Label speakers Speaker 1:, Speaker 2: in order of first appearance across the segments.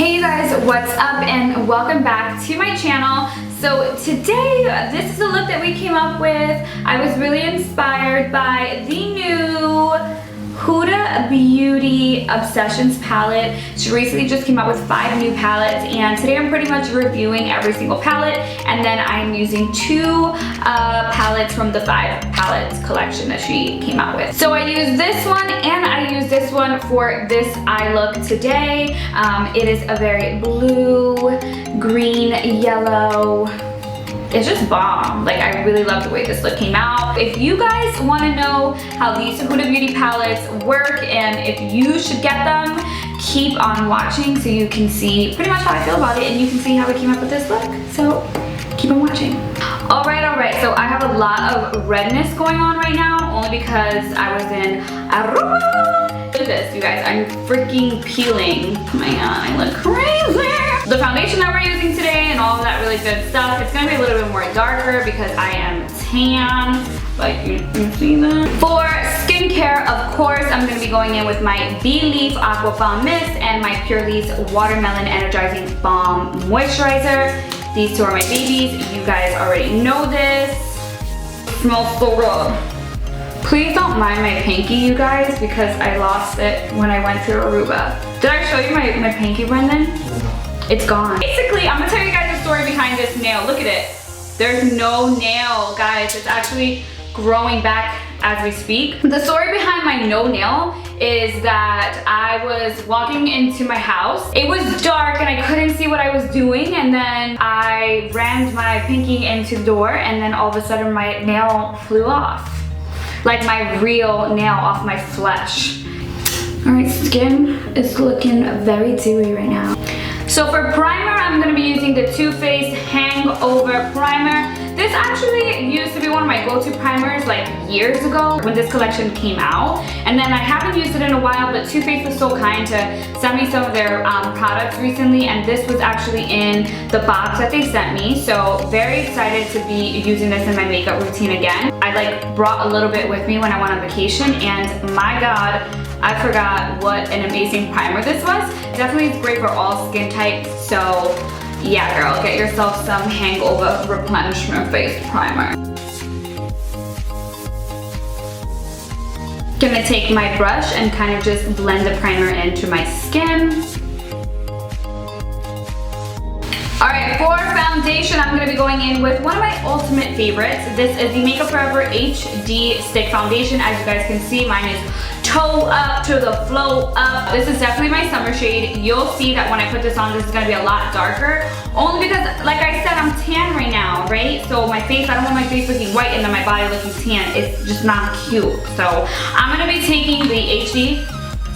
Speaker 1: Hey you guys, what's up and welcome back to my channel. So today, this is a look that we came up with. I was really inspired by the new Huda Beauty Obsessions palette. She recently just came out with 5 new palettes, and today I'm pretty much reviewing every single palette, and then I'm using 2 palettes from the 5 palettes collection that she came out with. So I used this one and I used this one for this eye look today. It is a very blue, green, yellow. It's just bomb. Like, I really love the way this look came out. If you guys want to know how these Huda Beauty palettes work and if you should get them, keep on watching so you can see pretty much how I feel about it and you can see how we came up with this look. So keep on watching. All right. So I have a lot of redness going on right now, only because I was in Aruba. Look at this, you guys. I'm freaking peeling. Oh my god, I look crazy. The foundation that we're using today and all of that really good stuff, it's gonna be a little bit more darker because I am tan. Like, you see that? For skincare, of course, I'm gonna be going in with my Bee-Leaf Aqua Balm Mist and my Pure Leafs Watermelon Energizing Balm Moisturizer. These 2 are my babies. You guys already know this. Smells so good. Please don't mind my pinky, you guys, because I lost it when I went to Aruba. Did I show you my pinky, Brendan? It's gone. Basically, I'm gonna tell you guys the story behind this nail. Look at it. There's no nail, guys. It's actually growing back as we speak. The story behind my no nail is that I was walking into my house. It was dark and I couldn't see what I was doing, and then I rammed my pinky into the door, and then all of a sudden my nail flew off. Like my real nail off my flesh. All right, skin is looking very dewy right now. So for primer, I'm gonna be using the Too Faced Hangover Primer. This actually used to be one of my go-to primers like years ago when this collection came out. And then I haven't used it in a while, but Too Faced was so kind to send me some of their products recently, and this was actually in the box that they sent me. So very excited to be using this in my makeup routine again. I like brought a little bit with me when I went on vacation, and my god, I forgot what an amazing primer this was. Definitely it's great for all skin types, so yeah girl, get yourself some Hangover Replenishment Face Primer. Gonna take my brush and kind of just blend the primer into my skin. Alright, for foundation, I'm going to be going in with one of my ultimate favorites. This is the Makeup Forever HD Stick Foundation. As you guys can see, mine is toe up to the flow up. This is definitely my summer shade. You'll see that when I put this on, this is going to be a lot darker. Only because, like I said, I'm tan right now, right? So my face, I don't want my face looking white and then my body looking tan. It's just not cute. So I'm going to be taking the HD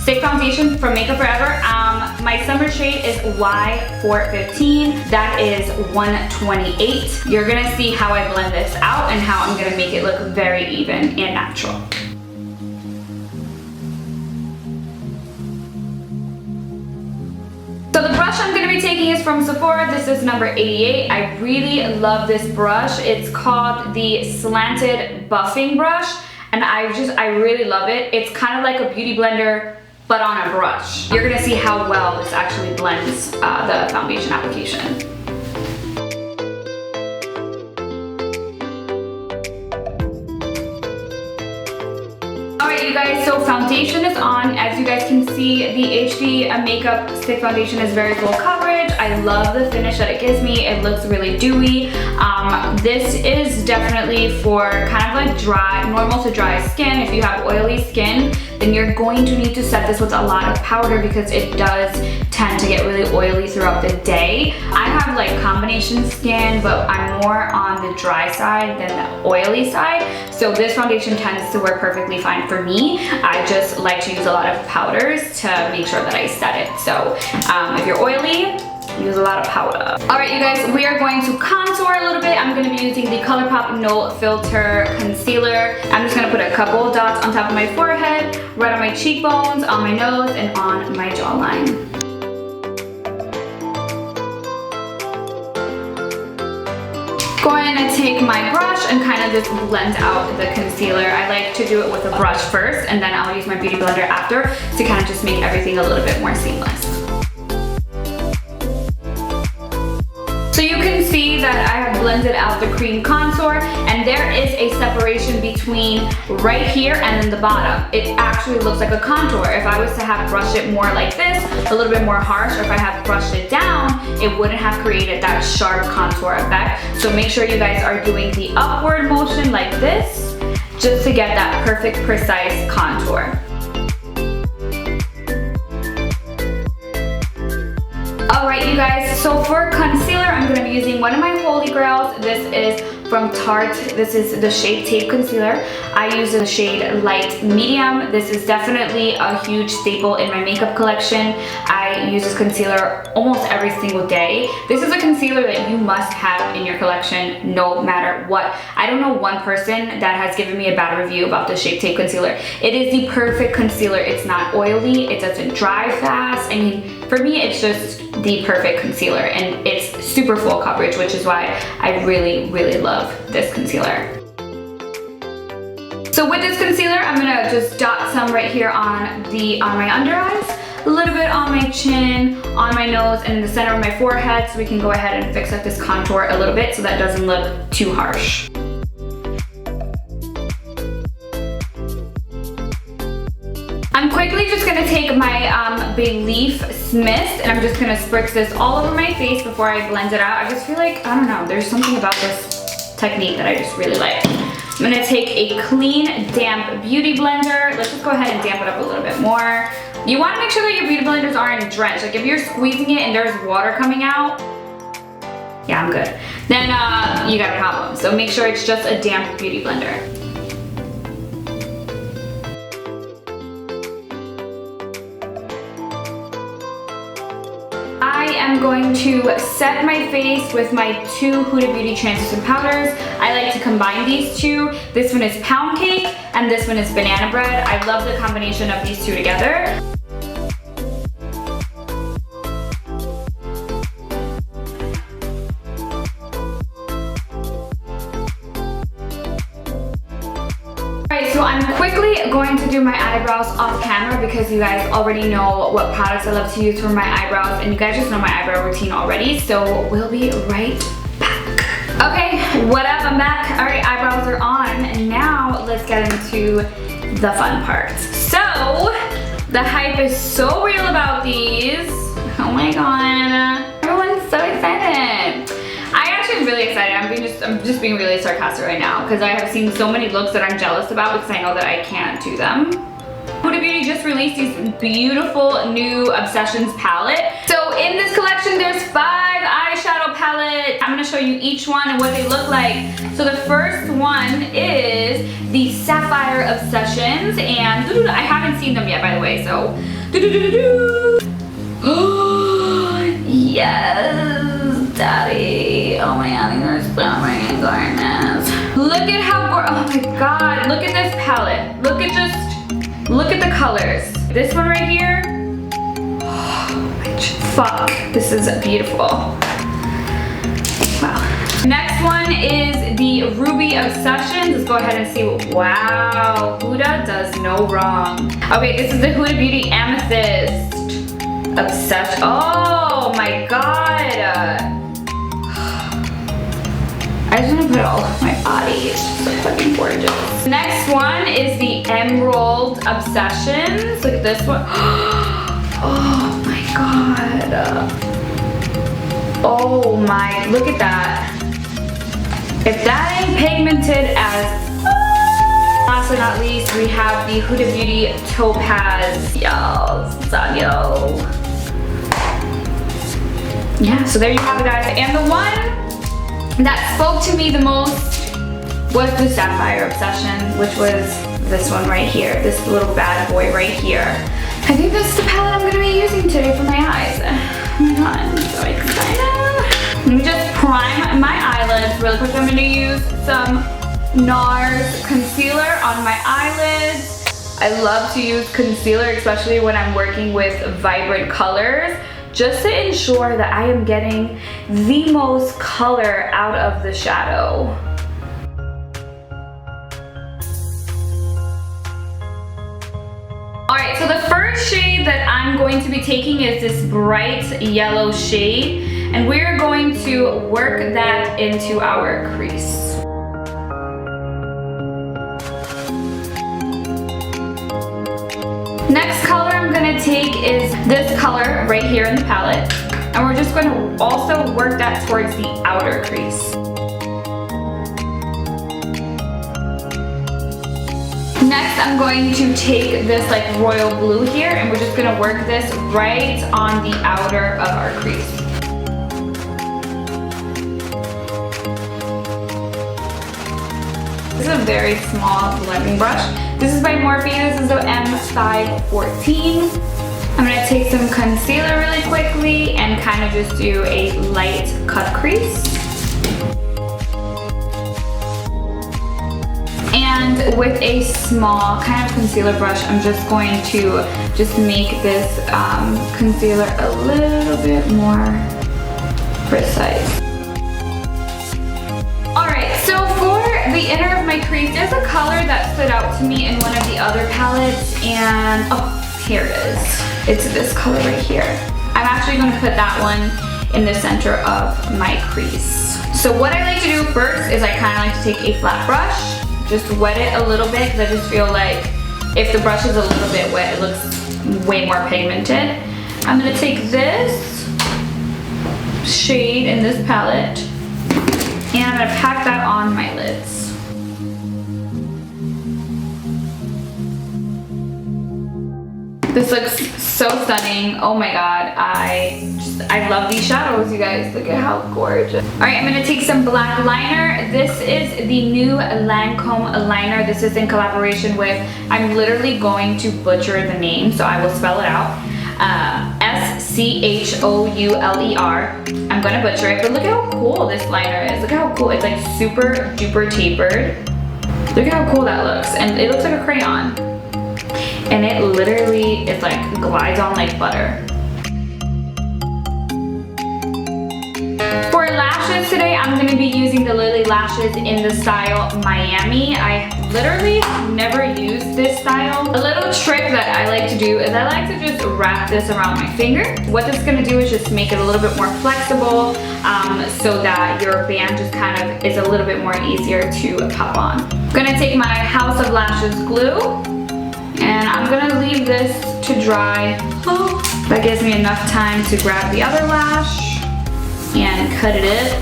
Speaker 1: Stick Foundation from Makeup Forever. My summer shade is Y415. That is 128. You're gonna see how I blend this out and how I'm gonna make it look very even and natural. So the brush I'm going to be taking is from Sephora. This is number 88. I really love this brush. It's called the Slanted Buffing Brush, and I really love it. It's kind of like a beauty blender, but on a brush. You're gonna see how well this actually blends the foundation application. Alright you guys, so foundation is on. As you guys can see, the HD Makeup Stick Foundation is very full coverage. I love the finish that it gives me. It looks really dewy. This is definitely for kind of like dry, normal to dry skin. If you have oily skin, then you're going to need to set this with a lot of powder because it does tend to get really oily throughout the day. I have like combination skin, but I'm more on the dry side than the oily side. So this foundation tends to work perfectly fine for me. I just like to use a lot of powders to make sure that I set it. So if you're oily, use a lot of powder. Alright you guys, we are going to contour a little bit. I'm going to be using the ColourPop No Filter Concealer. I'm just going to put a couple dots on top of my forehead, right on my cheekbones, on my nose, and on my jawline. Going to take my brush and kind of just blend out the concealer. I like to do it with a brush first, and then I'll use my beauty blender after to kind of just make everything a little bit more seamless. So you can see that I have blended out the cream contour, and there is a separation between right here and then the bottom. It actually looks like a contour. If I was to have brushed it more like this, a little bit more harsh, or if I have brushed it down, it wouldn't have created that sharp contour effect. So make sure you guys are doing the upward motion like this, just to get that perfect, precise contour. Alright you guys, so for concealer, I'm going to be using one of my holy grails. This is from Tarte. This is the shade Tape Concealer. I use the shade Light Medium. This is definitely a huge staple in my makeup collection. I use this concealer almost every single day. This is a concealer that you must have in your collection no matter what. I don't know one person that has given me a bad review about the Shape Tape Concealer. It is the perfect concealer. It's not oily. It doesn't dry fast. I mean, for me, it's just the perfect concealer, and it's super full coverage, which is why I really, really love this concealer. So with this concealer, I'm gonna just dot some right here on my under eyes, a little bit on my chin, on my nose, and in the center of my forehead, so we can go ahead and fix up this contour a little bit so that doesn't look too harsh. I'm quickly just gonna take my Big Leaf Mist, and I'm just gonna spritz this all over my face before I blend it out. I just feel like, I don't know, there's something about this technique that I just really like. I'm gonna take a clean, damp beauty blender. Let's just go ahead and damp it up a little bit more. You wanna make sure that your beauty blenders aren't drenched. Like if you're squeezing it and there's water coming out, yeah, I'm good. Then you got a problem. So make sure it's just a damp beauty blender. I am going to set my face with my two Huda Beauty translucent powders. I like to combine these two. This one is Pound Cake and this one is Banana Bread. I love the combination of these two together. So I'm quickly going to do my eyebrows off camera because you guys already know what products I love to use for my eyebrows, and you guys just know my eyebrow routine already, so we'll be right back. Okay, what up? I'm back. All right, eyebrows are on, and now let's get into the fun parts. So, the hype is so real about these. Oh my god, everyone's so excited. I'm really excited. I'm just being really sarcastic right now because I have seen so many looks that I'm jealous about because I know that I can't do them. Huda Beauty just released these beautiful new Obsessions palette. So in this collection, there's 5 eyeshadow palettes. I'm gonna show you each one and what they look like. So the first one is the Sapphire Obsessions, and I haven't seen them yet, by the way. So, yes. Daddy, oh my god, these are so many gorgeous. Look at how oh my god, look at this palette. Look at the colors. This one right here, fuck, this is beautiful. Wow. Next one is the Ruby Obsessions. Let's go ahead and see. Wow, Huda does no wrong. Okay, this is the Huda Beauty Amethyst Obsession. Oh my god. I just want to put it all over my body. It's just so fucking gorgeous. Next one is the Emerald Obsessions. Look at this one. Oh my god. Oh my, look at that. If that ain't pigmented as... Last but not least, we have the Huda Beauty Topaz. Yo, Sanyo. Yeah, so there you have it, guys. And the one that spoke to me the most was the Sapphire Obsession, which was this one right here, this little bad boy right here. I think this is the palette I'm going to be using today for my eyes. Oh my god, I'm so excited. Let me just prime my eyelids really quick. I'm going to use some NARS concealer on my eyelids. I love to use concealer, especially when I'm working with vibrant colors, just to ensure that I am getting the most color out of the shadow. Alright, so the first shade that I'm going to be taking is this bright yellow shade. and we're going to work that into our crease. Next color I'm gonna take is this color right here in the palette, and we're just gonna also work that towards the outer crease. Next, I'm going to take this like royal blue here, and we're just gonna work this right on the outer of our crease. This is a very small blending brush. This is by Morphe. This is the M514. I'm gonna take some concealer really quickly and kind of just do a light cut crease. And with a small kind of concealer brush, I'm just going to just make this concealer a little bit more precise. Alright, so for the inner of my crease, there's a color that stood out to me in one of the other palettes, and oh, here it is. It's this color right here. I'm actually going to put that one in the center of my crease. So what I like to do first is I kind of like to take a flat brush, just wet it a little bit, because I just feel like if the brush is a little bit wet, it looks way more pigmented. I'm going to take this shade in this palette, and I'm going to pack that on my lids. This looks so stunning. Oh my god, I love these shadows, you guys. Look at how gorgeous. All right, I'm gonna take some black liner. This is the new Lancome liner. This is in collaboration with, I'm literally going to butcher the name, so I will spell it out. S-C-H-O-U-L-E-R. I'm gonna butcher it, but look at how cool this liner is. Look at how cool, it's like super duper tapered. Look at how cool that looks, and it looks like a crayon. And it literally, it like glides on like butter. For lashes today, I'm gonna be using the Lily lashes in the style Miami. I literally never used this style. A little trick that I like to do is I like to just wrap this around my finger. What this is gonna do is just make it a little bit more flexible so that your band just kind of is a little bit more easier to pop on. I'm gonna take my House of Lashes glue, and I'm gonna leave this to dry. Oh, that gives me enough time to grab the other lash and cut it up.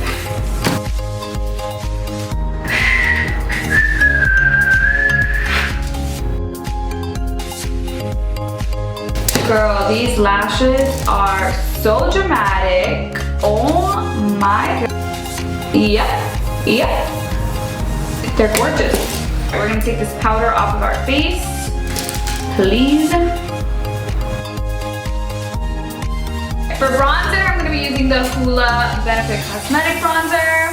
Speaker 1: Girl, these lashes are so dramatic. Oh my god. Yep. They're gorgeous. We're gonna take this powder off of our face, please. For bronzer, I'm gonna be using the Huda Benefit Cosmetic Bronzer,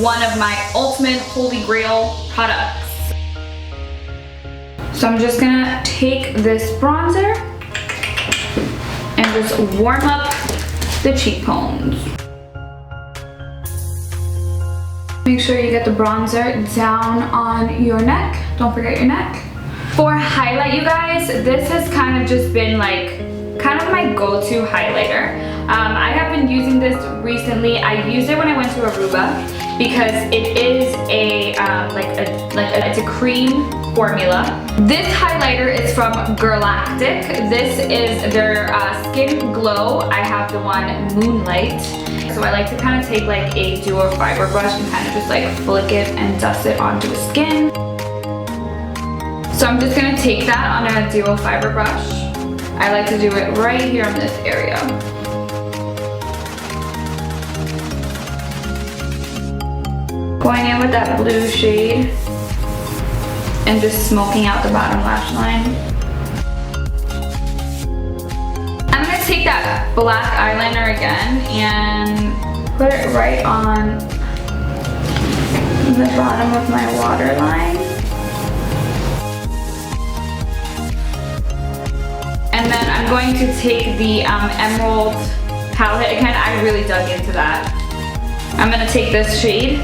Speaker 1: one of my ultimate holy grail products. So I'm just gonna take this bronzer and just warm up the cheekbones. Make sure you get the bronzer down on your neck. Don't forget your neck. For highlight, you guys, this has kind of just been like kind of my go-to highlighter. I have been using this recently. I used it when I went to Aruba because it is it's a cream formula. This highlighter is from Galactic. This is their Skin Glow. I have the one Moonlight. So I like to kind of take like a duo fiber brush and kind of just like flick it and dust it onto the skin. So I'm just gonna take that on a duo fiber brush. I like to do it right here in this area. Going in with that blue shade and just smoking out the bottom lash line. I'm gonna take that black eyeliner again and put it right on the bottom of my waterline. And then I'm going to take the Emerald palette. Again, I really dug into that. I'm gonna take this shade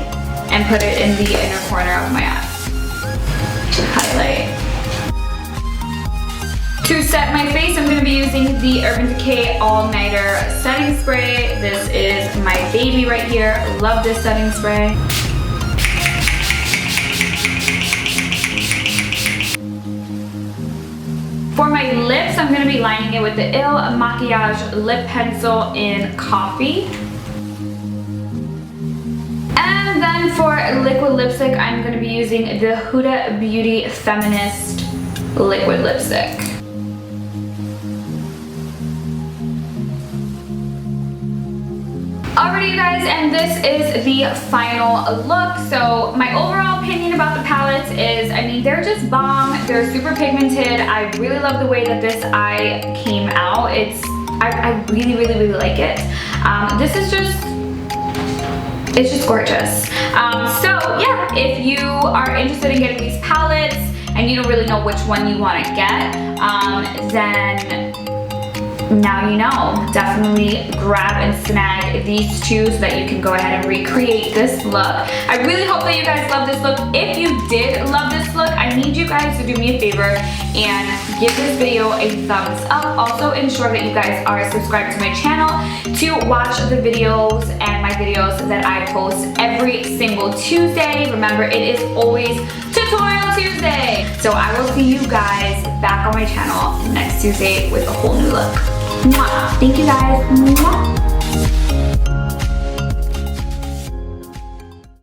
Speaker 1: and put it in the inner corner of my eye. Highlight. To set my face, I'm gonna be using the Urban Decay All Nighter Setting Spray. This is my baby right here. Love this setting spray. For my lips, I'm gonna be lining it with the Il Makiage Lip Pencil in Coffee. And then for liquid lipstick, I'm gonna be using the Huda Beauty Feminist liquid lipstick. Alrighty you guys, and this is the final look. So my overall opinion about the palettes is, I mean, they're just bomb. They're super pigmented. I really love the way that this eye came out. I really, really, really like it. This is just, it's just gorgeous. So yeah, if you are interested in getting these palettes and you don't really know which one you want to get, then now you know. Definitely grab and snag these two so that you can go ahead and recreate this look. I really hope that you guys love this look. If you did love this look, I need you guys to do me a favor and give this video a thumbs up. Also ensure that you guys are subscribed to my channel to watch the videos and my videos that I post every single Tuesday. Remember, it is always Tutorial Tuesday. So I will see you guys back on my channel next Tuesday with a whole new look. Mwah. Thank you guys. Mwah.